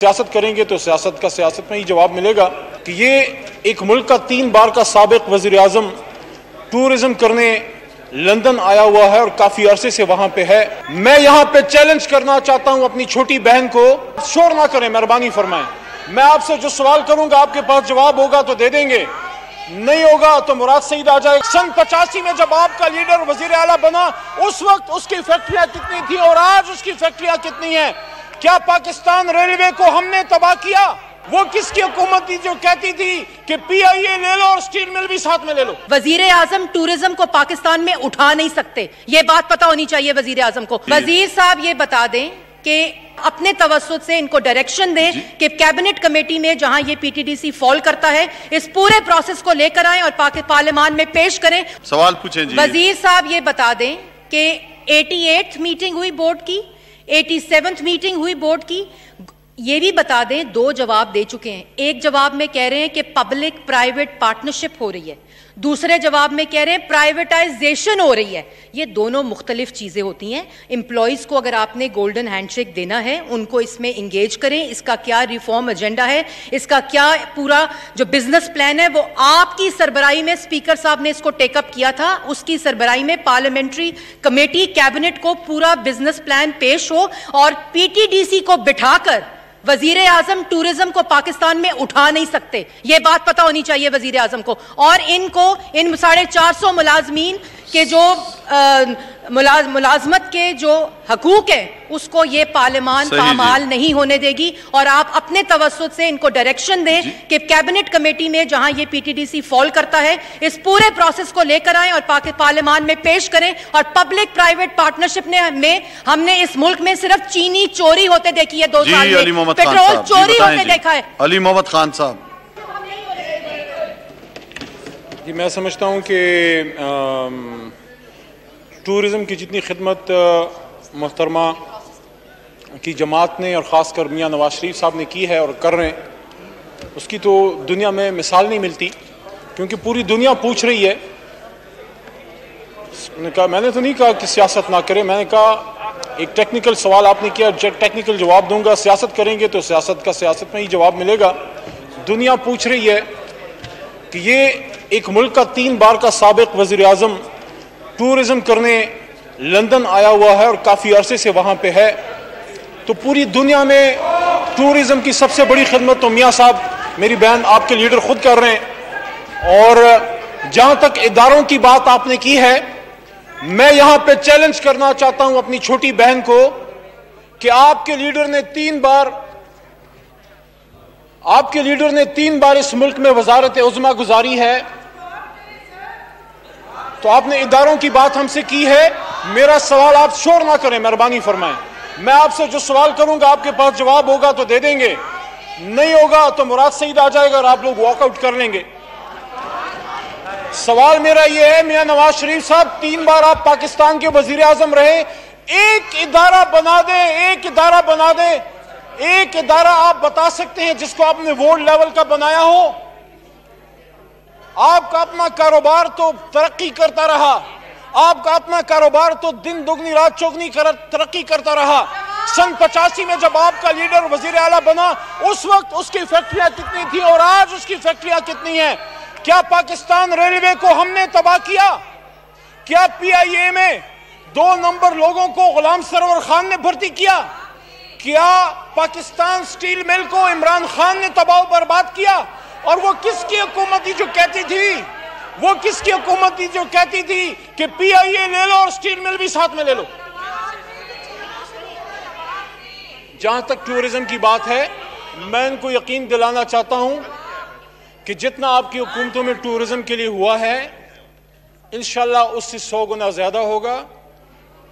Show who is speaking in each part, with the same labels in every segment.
Speaker 1: سیاست کریں گے تو سیاست کا سیاست میں ہی جواب ملے گا کہ یہ ایک ملک کا 3 بار کا سابق وزیر اعظم ٹورزم کرنے لندن آیا ہوا ہے اور کافی عرصے سے وہاں پہ ہے۔ میں یہاں پہ چیلنج کرنا چاہتا ہوں اپنی چھوٹی بہن کو، شور نہ کریں، مہربانی فرمائیں۔ میں آپ سے جو سوال کروں گا آپ کے پاس جواب ہوگا تو دے دیں گے، نہیں ہوگا تو مراد سعید آ جائے۔ سن 85 میں جب آپ کا لیڈر وزیر اعلیٰ بنا اس وقت اس کی فیکٹریاں کتنی تھی اور آج اس کی فیکٹریاں کتنی ہیں؟ کیا پاکستان ریلوے کو ہم نے تباہ کیا؟ وہ کس کی حکومت تھی جو کہتی تھی کہ پی آئی اے لے لو اور سٹیل مل بھی ساتھ میں لے لو؟
Speaker 2: وزیر اعظم ٹورزم کو پاکستان میں اٹھا نہیں سکتے، یہ بات پتہ ہونی چاہیے وزیر اعظم کو۔ وزیر صاحب یہ بتا دیں کہ اپنے توسط سے ان کو ڈائریکشن دیں کہ کیبنٹ کمیٹی میں جہاں یہ پی ٹی ڈی سی فال کرتا ہے اس پورے پروسیس کو لے کر آئیں اور پارلیمان میں پیش کریں۔
Speaker 3: سوال پوچھیں جی۔
Speaker 2: وزیر صاحب یہ بتا دیں کہ 88 میٹنگ ہوئی بورڈ کی، 87 میٹنگ ہوئی بورڈ کی، یہ بھی بتا دیں 2 جواب دے چکے ہیں۔ ایک جواب میں کہہ رہے ہیں کہ پبلک پرائیویٹ پارٹنرشپ ہو رہی ہے، دوسرے جواب میں کہہ رہے ہیں پرائیویٹائزیشن ہو رہی ہے۔ یہ دونوں مختلف چیزیں ہوتی ہیں۔ امپلائیز کو اگر آپ نے گولڈن ہینڈ شیک دینا ہے ان کو اس میں انگیج کریں، اس کا کیا ریفارم ایجنڈا ہے، اس کا کیا پورا جو بزنس پلان ہے وہ آپ کی سربراہی میں اسپیکر صاحب نے اس کو ٹیک اپ کیا تھا، اس کی سربراہی میں پارلیمنٹری کمیٹی کیبنٹ کو پورا بزنس پلان پیش ہو اور پی ٹی ڈی سی کو بٹھا کر وزیر اعظم ٹورزم کو پاکستان میں اٹھا نہیں سکتے، یہ بات پتہ ہونی چاہیے وزیر اعظم کو۔ اور ان 450 ملازمین کے جو ملازمت کے جو حقوق ہیں اس کو یہ پارلیمان پامال نہیں ہونے دے گی، اور آپ اپنے توسط سے ان کو ڈائریکشن دیں کہ کیبنٹ کمیٹی میں جہاں یہ پی ٹی ڈی سی فال کرتا ہے اس پورے پروسیس کو لے کر آئیں اور پارلیمان میں پیش کریں۔ اور پبلک پرائیویٹ پارٹنرشپ میں ہم نے اس ملک میں صرف چینی چوری ہوتے دیکھی ہے 2 سال میں، پیٹرول چوری ہوتے دیکھا ہے۔
Speaker 3: علی محمد خان صاحب
Speaker 1: جی، میں سمجھتا ہوں کہ ٹورزم کی جتنی خدمت محترمہ کی جماعت نے اور خاص کر میاں نواز شریف صاحب نے کی ہے اور کر رہے ہیں، اس کی تو دنیا میں مثال نہیں ملتی، کیونکہ پوری دنیا پوچھ رہی ہے۔ میں نے تو نہیں کہا کہ سیاست نہ کرے، میں نے کہا ایک ٹیکنیکل سوال آپ نے کیا، ٹیکنیکل جواب دوں گا۔ سیاست کریں گے تو سیاست کا سیاست میں ہی جواب ملے گا۔ دنیا پوچھ رہی ہے کہ یہ ایک ملک کا 3 بار کا سابق وزیر اعظم ٹورزم کرنے لندن آیا ہوا ہے اور کافی عرصے سے وہاں پہ ہے، تو پوری دنیا میں ٹورزم کی سب سے بڑی خدمت تو میاں صاحب، میری بہن، آپ کے لیڈر خود کر رہے ہیں۔ اور جہاں تک اداروں کی بات آپ نے کی ہے، میں یہاں پہ چیلنج کرنا چاہتا ہوں اپنی چھوٹی بہن کو کہ آپ کے لیڈر نے 3 بار اس ملک میں وزارت عظمیٰ گزاری ہے، تو آپ نے اداروں کی بات ہم سے کی ہے۔ میرا سوال، آپ شور نہ کریں، مہربانی فرمائیں۔ میں آپ سے جو سوال کروں گا آپ کے پاس جواب ہوگا تو دے دیں گے، نہیں ہوگا تو مراد سعید آ جائے گا اور آپ لوگ واک آؤٹ کر لیں گے۔ سوال میرا یہ ہے، میاں نواز شریف صاحب 3 بار آپ پاکستان کے وزیر اعظم رہے، ایک ادارہ بنا دیں، ایک ادارہ آپ بتا سکتے ہیں جس کو آپ نے وارڈ لیول کا بنایا ہو؟ آپ کا اپنا کاروبار تو ترقی کرتا رہا، آپ کا اپنا کاروبار تو دن دگنی رات چوگنی ترقی کرتا رہا۔ سن 85 میں جب آپ کا لیڈر وزیر اعلیٰ بنا اس وقت اس کی فیکٹریاں کتنی تھی اور آج اس کی فیکٹریاں کتنی ہیں؟ کیا پاکستان ریلوے کو ہم نے تباہ کیا؟ کیا پی آئی اے میں 2 نمبر لوگوں کو غلام سرور خان نے بھرتی کیا؟ کیا پاکستان سٹیل مل کو عمران خان نے تباہ و برباد کیا؟ اور وہ کس کی حکومت تھی جو کہتی تھی کہ پی آئی اے لے لو اور سٹیل مل بھی ساتھ میں لے لو؟ جہاں تک ٹورزم کی بات ہے، میں ان کو یقین دلانا چاہتا ہوں کہ جتنا آپ کی حکومتوں میں ٹورزم کے لیے ہوا ہے انشاءاللہ اس سے 100 گنا زیادہ ہوگا۔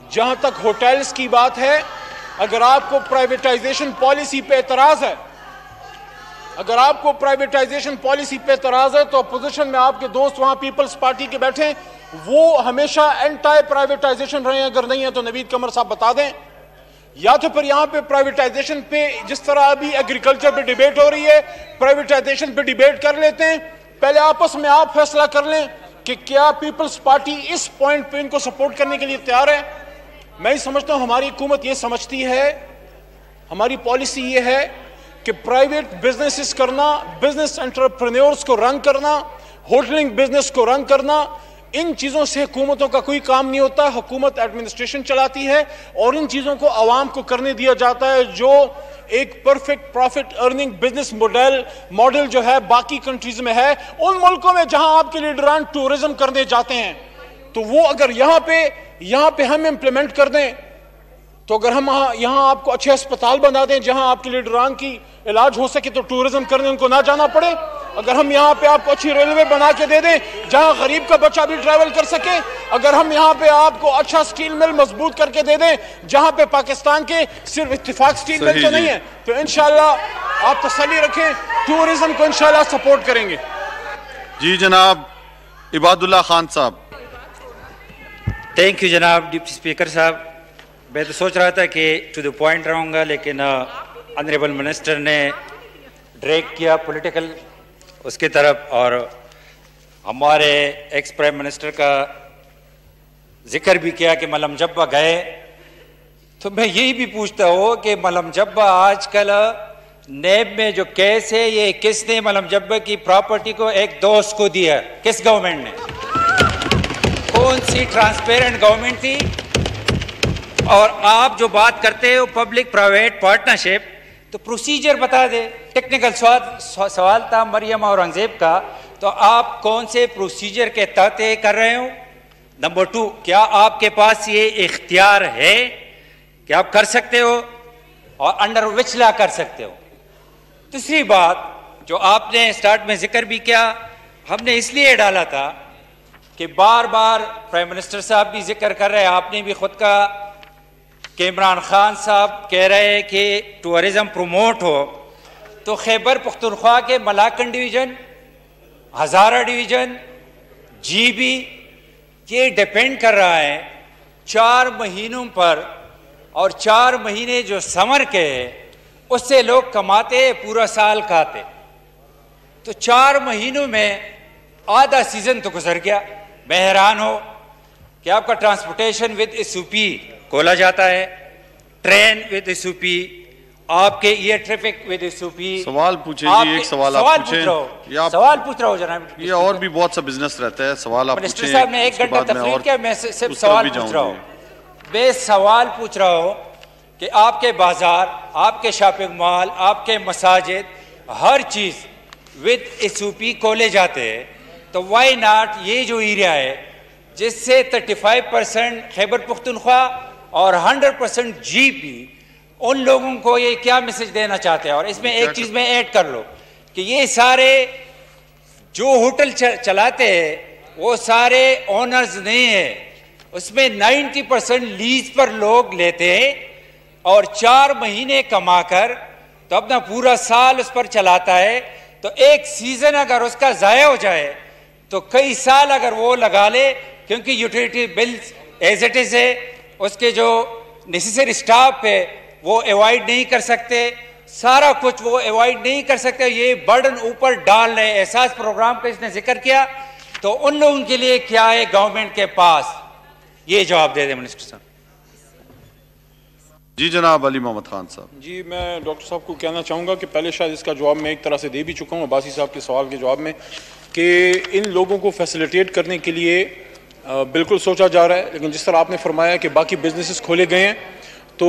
Speaker 1: جہاں تک ہوٹلز کی بات ہے، اگر آپ کو پرائیویٹائزیشن پالیسی پہ اعتراض ہے تو اپوزیشن میں آپ کے دوست وہاں پیپلز پارٹی کے بیٹھے، وہ ہمیشہ اینٹائی پرائیویٹائزیشن رہے ہیں، اگر نہیں ہے تو نوید قمر صاحب بتا دیں، یا تو پھر یہاں پہ پرائیویٹائزیشن پہ جس طرح ابھی ایگریکلچر پہ ڈیبیٹ ہو رہی ہے، پرائیویٹائزیشن پہ ڈیبیٹ کر لیتے ہیں، پہلے آپس میں آپ فیصلہ کر لیں کہ کیا پیپلز پارٹی اس پوائنٹ پہ ان کو سپورٹ کرنے کے لیے تیار ہے۔ میں سمجھتا ہوں ہماری حکومت یہ سمجھتی ہے، ہماری پالیسی یہ ہے کہ پرائیویٹ بزنسز کرنا، بزنس انٹرپرینیورز کو رن کرنا، ہوٹلنگ بزنس کو رن کرنا، ان چیزوں سے حکومتوں کا کوئی کام نہیں ہوتا. حکومت ایڈمنسٹریشن چلاتی ہے اور ان چیزوں کو عوام کو کرنے دیا جاتا ہے. جو ایک perfect profit earning business model جو ہے باقی کنٹریز میں ہے، ان ملکوں میں جہاں آپ کے لیڈران ٹورزم کرنے جاتے ہیں، تو وہ اگر یہاں پہ ہم امپلیمنٹ کر دیں، تو اگر ہم یہاں آپ کو اچھے اسپتال بنا دیں جہاں آپ کے لیڈران کی علاج ہو سکے تو ٹورزم کرنے ان کو نہ جانا پڑے، اگر ہم یہاں پہ آپ کو اچھی ریلوے بنا کے دے دیں جہاں غریب کا بچہ بھی ٹریول کر سکے، اگر ہم یہاں پہ آپ کو اچھا سٹیل مل مضبوط کر کے دے دیں جہاں پہ پاکستان کے صرف اتفاق سٹیل مل تو نہیں ہے، تو انشاءاللہ آپ تسلی رکھیں، ٹورزم کو انشاءاللہ سپورٹ کریں گے.
Speaker 3: جی جناب عباد اللہ خان صاحب.
Speaker 4: تھینک یو جناب ڈپٹی اسپیکر صاحب. میں تو سوچ رہا تھا کہ ٹو دی پوائنٹ رہوں گا، لیکن آنریبل منسٹر نے ڈریگ کیا پولیٹیکل اس کی طرف، اور ہمارے ایکس پرائم منسٹر کا ذکر بھی کیا کہ ملم جبہ گئے. تو میں یہی بھی پوچھتا ہوں کہ ملم جبہ آج کل نیب میں جو کیس ہے، یہ کس نے ملم جبہ کی پراپرٹی کو ایک دوست کو دیا؟ کس گورنمنٹ نے؟ کون سی ٹرانسپیرنٹ گورنمنٹ تھی؟ اور آپ جو بات کرتے ہو پبلک پرائیویٹ پارٹنرشپ، تو پروسیجر بتا دے. ٹیکنیکل سوال تھا مریم اورنگزیب کا، تو آپ کون سے پروسیجر کے تحت کر رہے ہو؟ نمبر 2، کیا آپ کے پاس یہ اختیار ہے کہ آپ کر سکتے ہو، اور انڈر وچ لا کر سکتے ہو؟ دوسری بات جو آپ نے سٹارٹ میں ذکر بھی کیا، ہم نے اس لیے ڈالا تھا کہ بار بار پرائم منسٹر صاحب بھی ذکر کر رہے، آپ نے بھی خود کا، کہ عمران خان صاحب کہہ رہے کہ ٹورزم پروموٹ ہو، تو خیبر پختونخوا کے Malakand division, Hazara division, G B, یہ ڈیپینڈ کر رہا ہے 4 مہینوں پر، اور 4 مہینے جو سمر کے اس سے لوگ کماتے پورا سال کھاتے. تو 4 مہینوں میں آدھا سیزن تو گزر گیا. میں حیران ہو کہ آپ کا transportation with S O P کھولا جاتا ہے، train with S O P, آپ کے air traffic with S O P.
Speaker 3: سوال پوچھیں جی، ایک سوال آپ پوچھیں.
Speaker 4: سوال پوچھ رہا ہوں جناب.
Speaker 3: یہ اور بھی بہت سا بزنس رہتا ہے، سوال آپ پوچھیں.
Speaker 4: منسٹر صاحب نے 1 گھنٹہ تقریر کیا، میں صرف سوال پوچھ رہا ہوں. میں سوال پوچھ رہا ہوں کہ آپ کے بازار، آپ کے شاپنگ مال، آپ کے مساجد، ہر چیز ود ایس او پی کھولے جاتے ہیں، تو وائی ناٹ یہ جو ایریا ہے جس سے 35% خیبر پختونخوا اور 100% جی پی، ان لوگوں کو یہ کیا میسج دینا چاہتے ہیں؟ اور اس میں ایک چیز میں ایڈ کر لو کہ یہ سارے جو ہوٹل چلاتے ہیں وہ سارے اونرز نہیں ہیں، اس میں 90% لیز پر لوگ لیتے ہیں، اور 4 مہینے کما کر تو اپنا پورا سال اس پر چلاتا ہے. تو ایک سیزن اگر اس کا ضائع ہو جائے تو کئی سال اگر وہ لگا لے، کیونکہ utility bills as it is ہے، اس کے جو نیسیسری سٹاف ہے وہ ایوائڈ نہیں کر سکتے، سارا کچھ وہ ایوائڈ نہیں کر سکتے. یہ برڈن اوپر ڈال رہے. احساس پروگرام کا اس نے ذکر کیا، تو ان لوگوں کے لیے کیا ہے گورنمنٹ کے پاس؟ یہ جواب دے دیں منسٹر صاحب.
Speaker 3: جی جناب علی محمد خان صاحب.
Speaker 1: جی میں ڈاکٹر صاحب کو کہنا چاہوں گا کہ پہلے شاید اس کا جواب میں ایک طرح سے دے بھی چکا ہوں عباسی صاحب کے سوال کے جواب میں، کہ ان لوگوں کو فیسیلیٹیٹ کرنے کے لیے بالکل سوچا جا رہا ہے. لیکن جس طرح آپ نے فرمایا کہ باقی بزنسز کھولے گئے ہیں، تو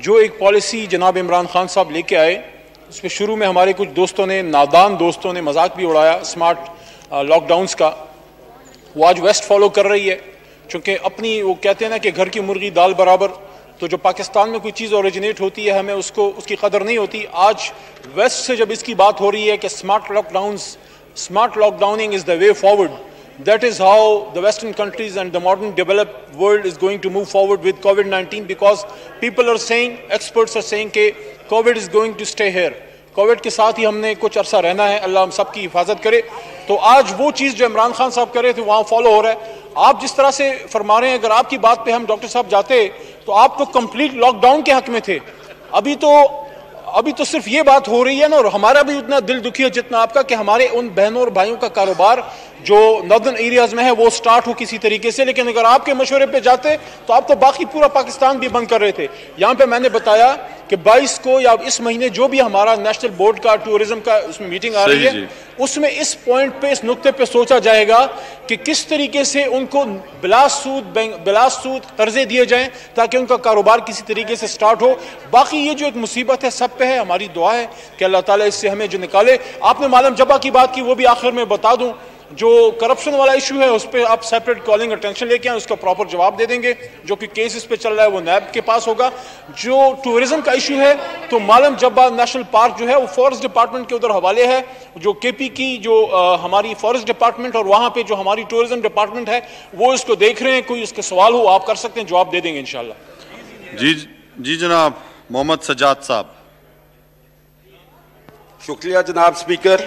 Speaker 1: جو ایک پالیسی جناب عمران خان صاحب لے کے آئے، اس میں شروع میں ہمارے کچھ دوستوں نے، نادان دوستوں نے مذاق بھی اڑایا اسمارٹ لاک ڈاؤنز کا. وہ آج ویسٹ فالو کر رہی ہے، چونکہ اپنی وہ کہتے ہیں نا کہ گھر کی مرغی دال برابر. تو جو پاکستان میں کوئی چیز اوریجنیٹ ہوتی ہے ہمیں اس کی قدر نہیں ہوتی. آج ویسٹ سے جب اس کی بات ہو رہی ہے کہ smart lockdowning is the way forward, that is how the Western countries and the modern developed world is going to move forward with COVID-19, because people are saying, experts are saying کہ COVID is going to stay here. Covid کے ساتھ ہی ہم نے کچھ عرصہ رہنا ہے، اللہ ہم سب کی حفاظت کرے. تو آج وہ چیز جو عمران خان صاحب کر رہے تھے وہاں فالو ہو رہا ہے. آپ جس طرح سے فرما رہے ہیں، اگر آپ کی بات پہ ہم ڈاکٹر صاحب جاتے تو آپ تو کمپلیٹ لاک ڈاؤن کے حق میں تھے. ابھی تو صرف یہ بات ہو رہی ہے نا، اور ہمارا بھی اتنا دل دکھی ہے جتنا آپ کا، کہ ہمارے ان بہنوں اور بھائیوں کا کاروبار جو ناردرن ایریاز میں ہے وہ سٹارٹ ہو کسی طریقے سے. لیکن اگر آپ کے مشورے پہ جاتے تو آپ تو باقی پورا پاکستان بھی بند کر رہے تھے. یہاں پہ میں نے بتایا کہ 22 کو یا اس مہینے جو بھی ہمارا نیشنل بورڈ کا ٹورزم کا اس میں میٹنگ آ رہی ہے اس میں اس پوائنٹ پہ اس نقطے پہ سوچا جائے گا کہ کس طریقے سے ان کو بلا سود قرضے دیے جائیں تاکہ ان کا کاروبار کسی طریقے سے سٹارٹ ہو. باقی یہ جو ایک مصیبت ہے سب پہ ہے, ہماری دعا ہے کہ اللہ تعالیٰ اس سے ہمیں جو نکالے. آپ نے معلوم جبا کی بات کی, وہ بھی آخر میں بتا دوں, جو کرپشن والا ایشو ہے اس پہ آپ سیپریٹ کالنگ اٹینشن لے کے آئیں, اس کا پراپر جواب دے دیں گے. جو کہ کیس اس پہ چل رہا ہے وہ نیب کے پاس ہوگا. جو ٹورزم کا ایشو ہے تو معلوم جبا نیشنل پارک جو ہے وہ فارسٹ ڈپارٹمنٹ کے ادھر حوالے ہے, جو کے پی کی جو ہماری فارسٹ ڈپارٹمنٹ اور وہاں پہ جو ہماری ٹورزم ڈپارٹمنٹ ہے وہ اس کو دیکھ رہے ہیں. کوئی اس کے سوال ہو آپ کر سکتے ہیں, جواب دے دیں گے انشاءاللہ.
Speaker 3: جی جناب محمد سجاد صاحب.
Speaker 5: شکریہ جناب سپیکر.